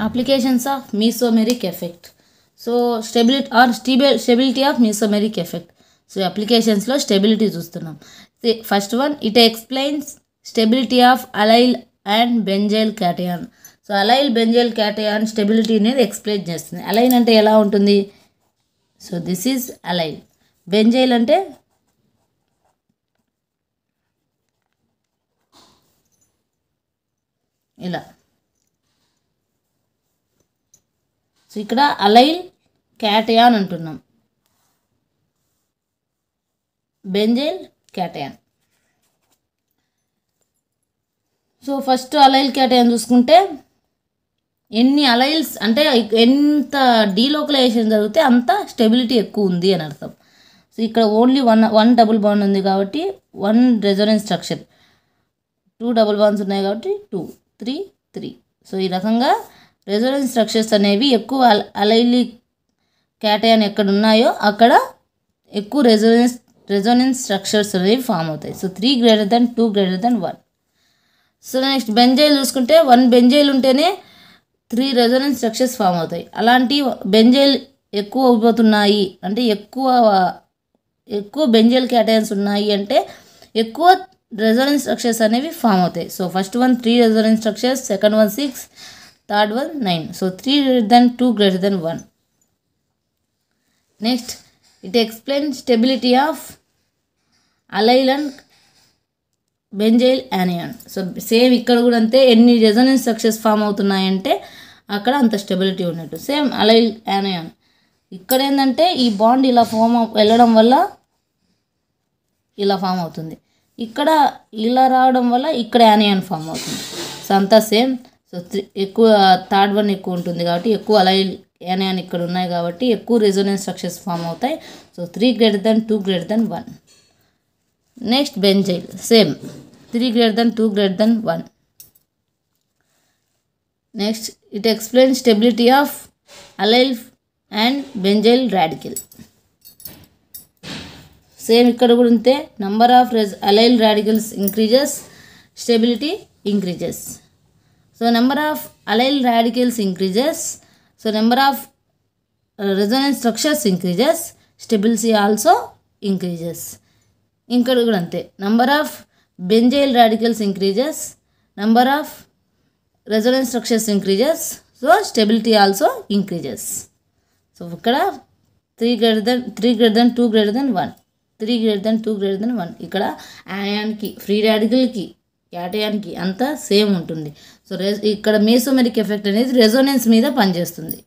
Applications of mesomeric effect. So stability of mesomeric effect. So అప్లికేషన్స్లో stability చూస్తున్నాం. First one, it explains stability of allyl and benzyl cation. So allyl benzyl cation stability అనేది explain చేస్తుంది. Allyl అంటే ఎలా ఉంటుంది? So this is allyl. Benzyl అంటే ఇలా. సో ఇక్కడ అలైల్ క్యాటయాన్ అంటున్నాం, benzyl cation. So first allyl cation చూసుకుంటే ఎన్ని అలైల్స్ అంటే ఎంత డీలోకలైజేషన్ జరిగితే అంత స్టెబిలిటీ ఎక్కువ ఉంది అని అర్థం. సో ఇక్కడ ఓన్లీ వన్ డబుల్ బాండ్ ఉంది కాబట్టి 1 రెజొనెన్స్ స్ట్రక్చర్, 2 డబుల్ బాండ్స్ ఉన్నాయి కాబట్టి 2, 3, 3. సో ఈ రకంగా రెజొనెన్స్ స్ట్రక్చర్స్ అనేవి ఎక్కువ అలైల్ క్యాటయాన్ ఎక్కడ ఉన్నాయో అక్కడ ఎక్కువ రెజొనెన్స్ స్ట్రక్చర్స్ అనేవి ఫామ్ అవుతాయి. So 3 greater than 2 greater than 1. So next benzyl చూసుకుంటే 1 బెంజైల్ ఉంటేనే 3 రెజొనెన్స్ స్ట్రక్చర్స్ ఫామ్ అవుతాయి. అలాంటి బెంజైల్ ఎక్కువ అయిపోతున్నాయి అంటే ఎక్కువ బెంజైల్ క్యాటయాన్స్ ఉన్నాయి అంటే ఎక్కువ రెజొనెన్స్ స్ట్రక్చర్స్ అనేవి ఫామ్ అవుతాయి. So first one 3 resonance structures, second one 6, third one 9. So 3 greater than 2 greater than 1. Next, it explain stability of allyl and benzyl anion. So same ఇక్కడ కూడా అంతే, ఎన్ని రెజొనెన్స్ స్ట్రక్చర్స్ ఫామ్ అవుతున్నాయంటే అక్కడ అంత stability ఉన్నట్టు. Same అలైల్ anion ఇక్కడ ఏంటంటే ఈ బాండ్ ఇలా వెళ్ళడం వల్ల ఇలా ఫామ్ అవుతుంది, ఇక్కడ ఇలా రావడం వల్ల ఇక్కడ యానియాన్ ఫామ్ అవుతుంది. సో అంతా సేమ్. సో ఎక్కువ థర్డ్ వన్ ఎక్కువ ఉంటుంది కాబట్టి ఎక్కువ అలైల్ యానియాన్ ఇక్కడ ఉన్నాయి కాబట్టి ఎక్కువ రెజొనెన్స్ స్ట్రక్చర్స్ ఫామ్ అవుతాయి. So 3 greater than 2 greater than 1. Next benzyl same 3 greater than 2 greater than 1. Next, it explain stability of allyl and benzyl radical. Same ఇక్కడ కూడా ఉంటే number of allyl radicals increases, stability increases. So number of allyl radicals increases, so number of resonance structures increases, stability also increases. ఇక్కడ కూడా అంతే, number of benzyl radicals increases, number of resonance structures increases, so stability also increases. So ఇక్కడ 3 greater than 2 greater than 1, 3 greater than 2 greater than 1. ఇక్కడ యానియాన్కి, free రాడికల్కి, క్యాటయాన్కి అంతా same ఉంటుంది. So ఇక్కడ మీసోమెరిక్ effect అనేది resonance మీద పనిచేస్తుంది.